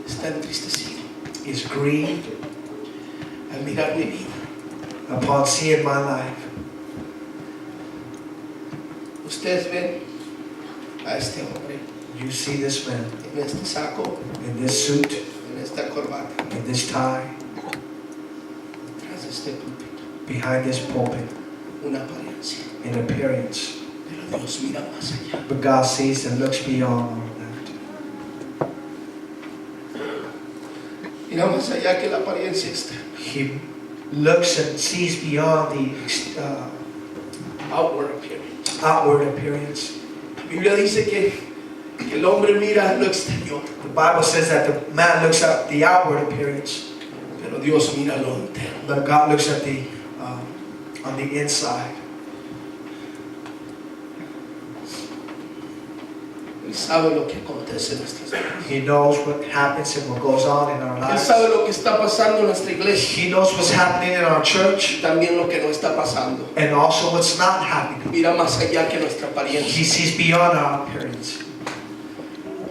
está entristecido is grieved al mirar mi vida. upon seeing my life. Ustedes ven a este hombre You see this man en este saco, in this suit, en esta corbata, in this tie, tras este púlpito, behind this pulpit, una apariencia. in appearance. Pero Dios mira más allá. But God sees and looks beyond all that. Mira más allá que la apariencia externa. He looks and sees beyond the Outward appearance. outward appearance. La Biblia dice que el hombre mira lo exterior, The Bible says that the man looks at the outward appearance, pero Dios mira lo interno. but God looks at the on the inside. Él sabe lo que acontece en nuestras vidas. He knows what happens and what goes on in our Él lives. sabe lo que está pasando en nuestra iglesia He knows what's happening in our y church también lo que no está pasando. and also what's not happening. Mira más allá que nuestra He apariencia. sees beyond our appearance.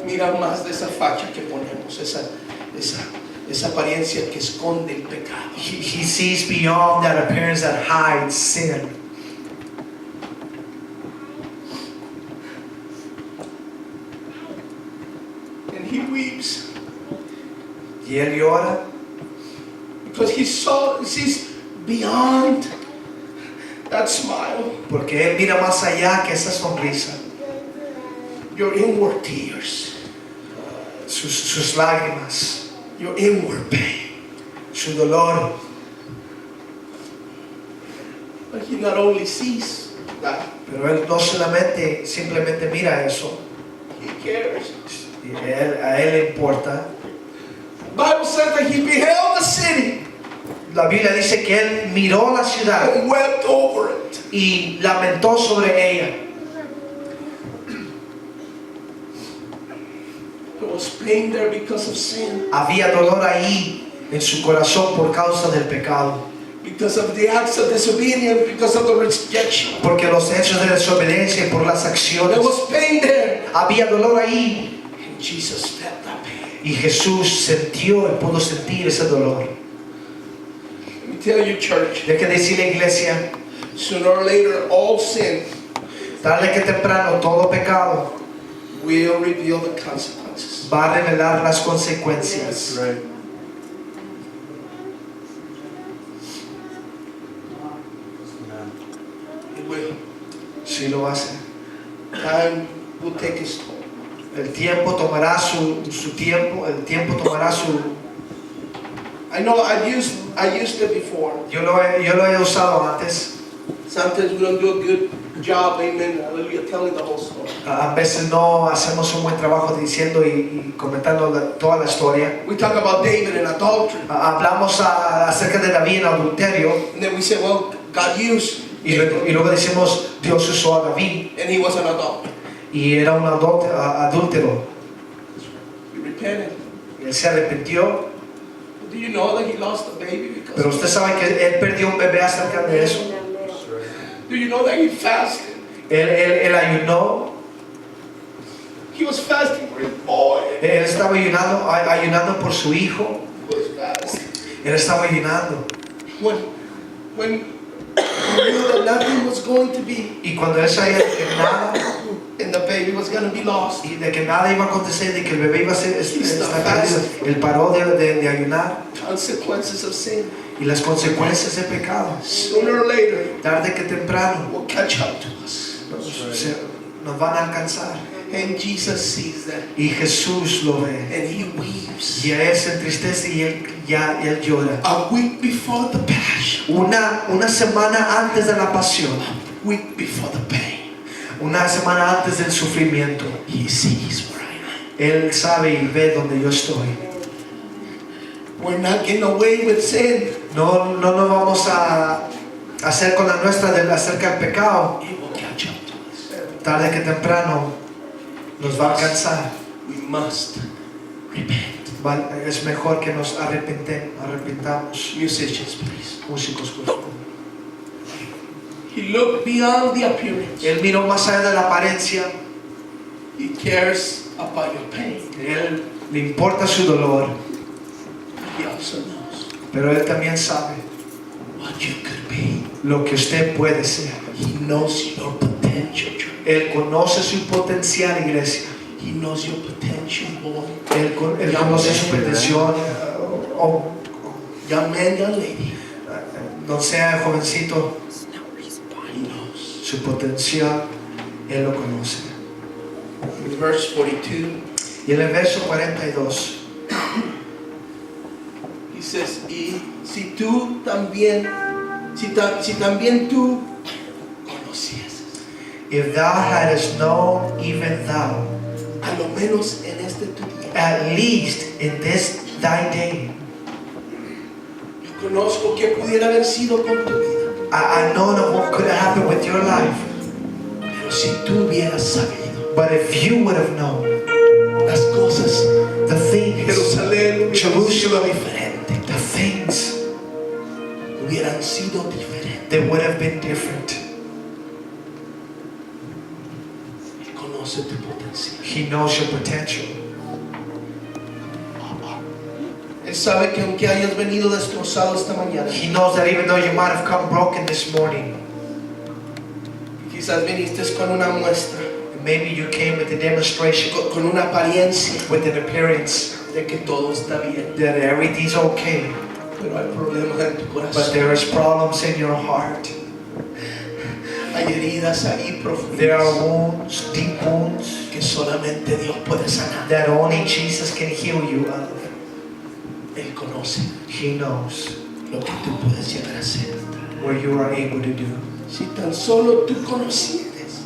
Mira más de esa facha que ponemos, esa apariencia que esconde el pecado. He sees beyond that appearance that hides sin. And he weeps Y él llora because he sees beyond that smile, porque él mira más allá que esa sonrisa, your inward tears, sus lágrimas, your inward pain. su dolor. But he not only sees that, Pero él no solamente simplemente mira eso, he cares. a él le importa. The Bible says that he beheld the city La Biblia dice que él miró la ciudad and wept over it. y lamentó sobre ella. There was pain there because of sin, Había dolor ahí en su corazón por causa del pecado, because of the acts of disobedience, because of the rejection. porque los hechos de desobediencia y por las There acciones. was pain there. Había dolor ahí And Jesus felt that pain. y Jesús sintió y pudo sentir ese dolor. Let me tell you, church, Hay que decir, la iglesia, sooner or later, all sin tarde que temprano todo pecado will reveal the consequences. va a revelar las consecuencias. Right. It will. Si lo hace. Time will take its toll. El tiempo tomará su tiempo, el tiempo tomará su... I know I used it before. Yo lo he usado antes. Sometimes we don't do a good job, amen, hallelujah, telling the whole story. A veces no hacemos un buen trabajo diciendo y comentando toda la historia. We talk about David and adultery. Hablamos acerca de David en adulterio And then we say, well, God used y luego decimos Dios usó a David and he was an adulterer. y era un adúltero. He repented. Él se arrepintió, Do you know that he lost a baby because pero of usted it? sabe que él perdió un bebé acerca de eso. Do you know that he fasted? Él ayunó, He was fasting for his boy. él estaba ayunando por su hijo, He was fasting. él estaba ayunando. When he knew that nothing was going to be Y cuando él sabía de que nada, and the baby was going to be lost, y de que nada iba a acontecer, de que el bebé iba a estar perdido, él paró de ayunar. consequences of sin, Y las consecuencias del pecado, sooner or later, tarde que temprano, will catch up to us. nos van a alcanzar. And Jesus sees that, Y Jesús lo ve. and he weeps. Y a él se entristece y él llora. A week before the passion, Una semana antes de la pasión, a week before the pain, una semana antes del sufrimiento, he sees where I am. él sabe y ve donde yo estoy. We're not getting away with sin. No nos vamos a hacer con la nuestra acerca del pecado. It will catch up to us. Tarde que temprano nos va a alcanzar. We must repent. Es mejor que nos arrepintamos. Musicians, please. Músicos, por favor. He looked beyond the appearance. Él miró más allá de la apariencia. He cares about your pain. Él Le importa su dolor, He also knows pero Él también sabe what you could be. lo que usted puede ser. He knows your potential, church. Él conoce su potencial, iglesia. He knows your potential, boy. Él conoce su potencial. Young man, young lady. No sea jovencito, He knows. su potencial, Él lo conoce. In verse 42, Y en el verso 42, he says, y si tú también, si también tú conocieses, if thou hadst known, even thou, a lo menos en este tu día. at least in this thy day, Yo conozco que pudiera haber sido con tu vida, I know that what could have happened with your life, pero si tú hubieras sabido but if you would have known, las cosas, the things, Jerusalén hubiera sido Jerusalem, diferente, the things, hubieran sido diferentes. they would have been different. Él conoce tu potencial. He knows your potential. Él sabe que aunque hayas venido destrozado esta mañana, He knows that even though you might have come broken this morning, quizás viniste con una muestra, maybe you came with a demonstration, con una apariencia with an appearance de que todo está bien, that everything's okay, pero hay problemas en tu but corazón. there is problems in your heart. Hay heridas ahí There are profundas wounds, deep wounds, que solamente Dios puede sanar. that only Jesus can heal you of. Él conoce He knows lo que tú puedes llegar a ser. what you are able to do. Si tan solo tú conocieras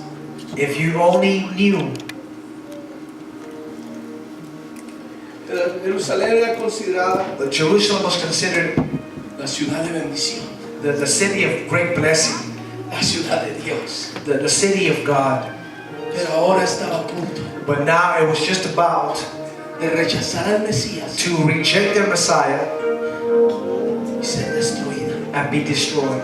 If you only knew, Jerusalén era considerada that Jerusalem was considered la ciudad de bendición, the city of great blessing, la ciudad de Dios, the city of God. pero ahora estaba a punto But now it was just about de rechazar al Mesías to reject their Messiah y ser destruida. and be destroyed.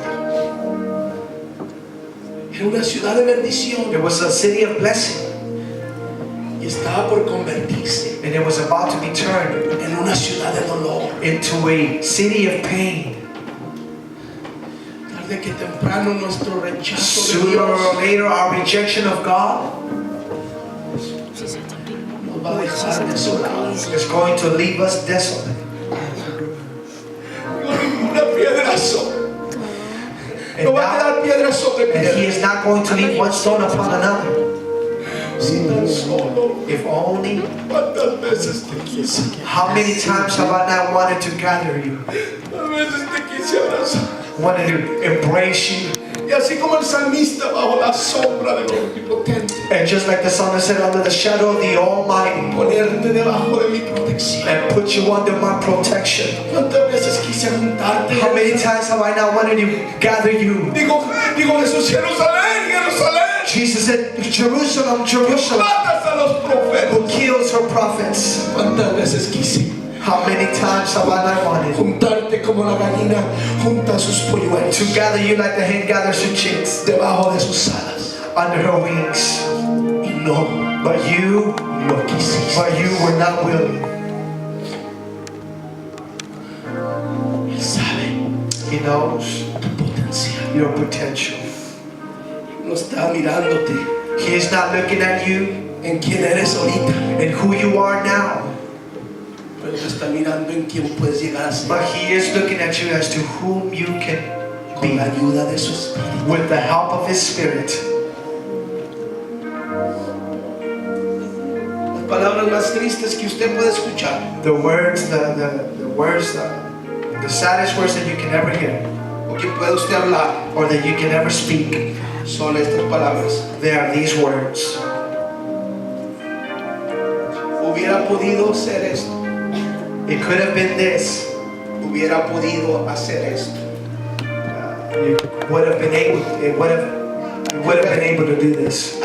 Era una ciudad de bendición It was a city of blessing, y estaba por convertirse and it was about to be turned en una ciudad de dolor. into a city of pain. Tarde que temprano nuestro rechazo de Sooner or Dios later, our rejection of God nos va a dejar desolados. is going to leave us desolate. Con una piedra sobre. And, No va a now, quedar piedra sobre and He piedra. is not going to leave one stone upon another. Si tan solo, If only, cuántas veces te quise, how many times have I not wanted to gather you, cuántas veces te quise abrazar. wanted to embrace you, Y así como el salmista bajo la sombra del omnipotente, and just like the psalmist said, under the shadow of the Almighty, ponerte debajo de mi protección. and put you under my protection. ¿Cuántas veces quise juntarte? How many times have I not wanted to gather you? Digo Jesús, Jerusalén, Jerusalén, Jesus said, Jerusalem, Jerusalem, matas a los who profetas. kills her prophets. ¿Cuántas veces quise How many times have I not wanted juntarte como la gallina junta sus polluelos to gather you like the hen gathers her chicks debajo de sus alas? under her wings? Y no But you lo quisiste. were not willing. Él sabe He knows tu potencial. your potential. No está mirándote He is not looking at you en quién eres ahorita, and who you are now, pero te está mirando en quién puedes llegar a ser but He is looking at you as to whom you can con be la ayuda de su espíritu. with the help of His Spirit. Las palabras más tristes que usted puede escuchar The words, the saddest words that you can ever hear o que puede usted hablar or that you can ever speak, son estas palabras. they are these words. Hubiera podido ser esto, It could have been this. hubiera podido hacer esto. You would have been able to do this.